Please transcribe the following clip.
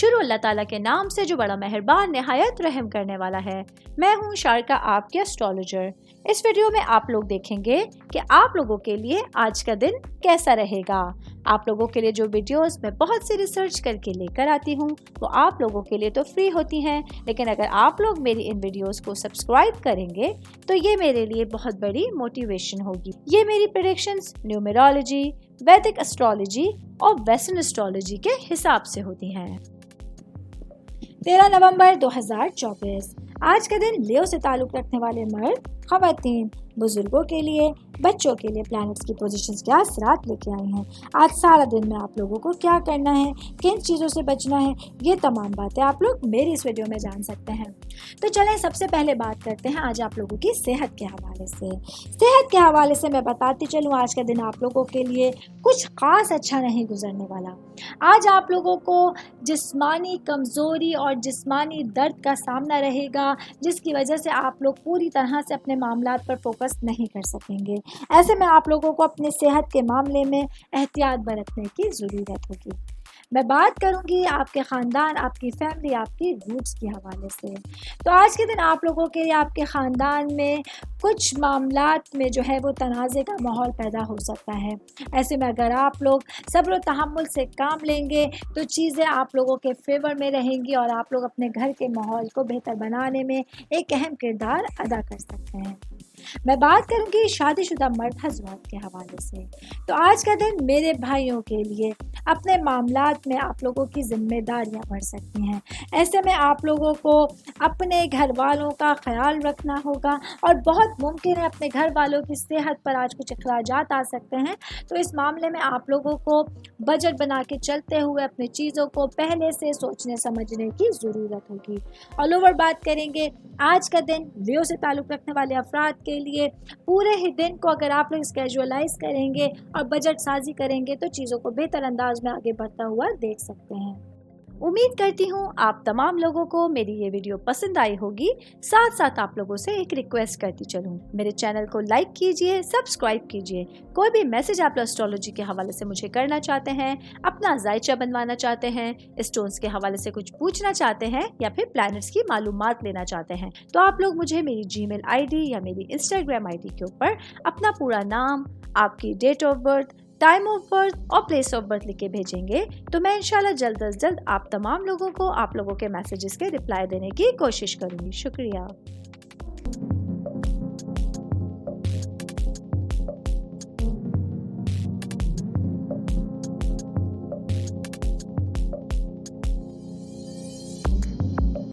शुरू अल्लाह ताला के नाम से जो बड़ा मेहरबान निहायत रहम करने वाला है। मैं हूँ शारका, आपके एस्ट्रोलॉजर। इस वीडियो में आप लोग देखेंगे कि आप लोगों के लिए आज का दिन कैसा रहेगा। आप लोगों के लिए जो वीडियोस मैं बहुत सी रिसर्च करके लेकर आती हूँ वो आप लोगों के लिए तो फ्री होती हैं, लेकिन अगर आप लोग मेरी इन वीडियोस को सब्सक्राइब करेंगे तो ये मेरे लिए बहुत बड़ी मोटिवेशन होगी। ये मेरी प्रेडिक्शंस न्यूमेरोलॉजी, वैदिक एस्ट्रोलॉजी और वेस्टर्न एस्ट्रोलॉजी के हिसाब से होती हैं। 13 नवंबर 2024 आज का दिन लियो से ताल्लुक रखने वाले मर्द, खवातीन, बुजुर्गों के लिए, बच्चों के लिए प्लैनेट्स की पोजीशंस क्या असरात लेके आई हैं। आज सारा दिन में आप लोगों को क्या करना है, किन चीज़ों से बचना है, ये तमाम बातें आप लोग मेरी इस वीडियो में जान सकते हैं। तो चलें सबसे पहले बात करते हैं आज आप लोगों की सेहत के हवाले से। सेहत के हवाले से मैं बताती चलूँ, आज का दिन आप लोगों के लिए कुछ ख़ास अच्छा नहीं गुजरने वाला। आज आप लोगों को जिस्मानी कमज़ोरी और जिस्मानी दर्द का सामना रहेगा, जिसकी वजह से आप लोग पूरी तरह से अपने मामलात पर फोकस नहीं कर सकेंगे। ऐसे में आप लोगों को अपनी सेहत के मामले में एहतियात बरतने की ज़रूरत होगी। मैं बात करूंगी आपके ख़ानदान, आपकी फैमिली, आपकी रूट्स के हवाले से। तो आज के दिन आप लोगों के लिए आपके ख़ानदान में कुछ मामलात में जो है वो तनाज़े का माहौल पैदा हो सकता है। ऐसे में अगर आप लोग सब्र और तहम्मुल से काम लेंगे तो चीज़ें आप लोगों के फेवर में रहेंगी और आप लोग अपने घर के माहौल को बेहतर बनाने में एक अहम किरदार अदा कर सकते हैं। मैं बात करूंगी शादीशुदा मर्द हज़रात के हवाले से। तो आज का दिन मेरे भाइयों के लिए अपने मामलात में आप लोगों की जिम्मेदारियां बढ़ सकती हैं। ऐसे में आप लोगों को अपने घर वालों का ख्याल रखना होगा और बहुत मुमकिन है अपने घर वालों की सेहत पर आज कुछ अखराजात आ सकते हैं। तो इस मामले में आप लोगों को बजट बना के चलते हुए अपनी चीज़ों को पहले से सोचने समझने की ज़रूरत होगी। ऑल ओवर बात करेंगे आज का दिन लियो से ताल्लुक़ रखने वाले अफराद के लिए पूरे ही दिन को अगर आप लोग स्केजुअलाइज करेंगे और बजट साजी करेंगे तो चीज़ों को बेहतर अंदाज में आगे बढ़ता हुआ देख सकते हैं। उम्मीद करती हूँ आप तमाम लोगों को मेरी ये वीडियो पसंद आई होगी। साथ साथ आप लोगों से एक रिक्वेस्ट करती चलूँ, मेरे चैनल को लाइक कीजिए, सब्सक्राइब कीजिए। कोई भी मैसेज आप एस्ट्रोलॉजी के हवाले से मुझे करना चाहते हैं, अपना जायचा बनवाना चाहते हैं, स्टोन्स के हवाले से कुछ पूछना चाहते हैं या फिर प्लैनेट्स की मालूमात लेना चाहते हैं, तो आप लोग मुझे मेरी जीमेल आईडी या मेरी इंस्टाग्राम आईडी के ऊपर अपना पूरा नाम, आपकी date of birth, time of birth और प्लेस ऑफ बर्थ लिख के भेजेंगे तो मैं इंशाल्लाह जल्द अज जल्द आप तमाम लोगों को आप लोगों के मैसेजेस के रिप्लाई देने की कोशिश करूँगी। शुक्रिया।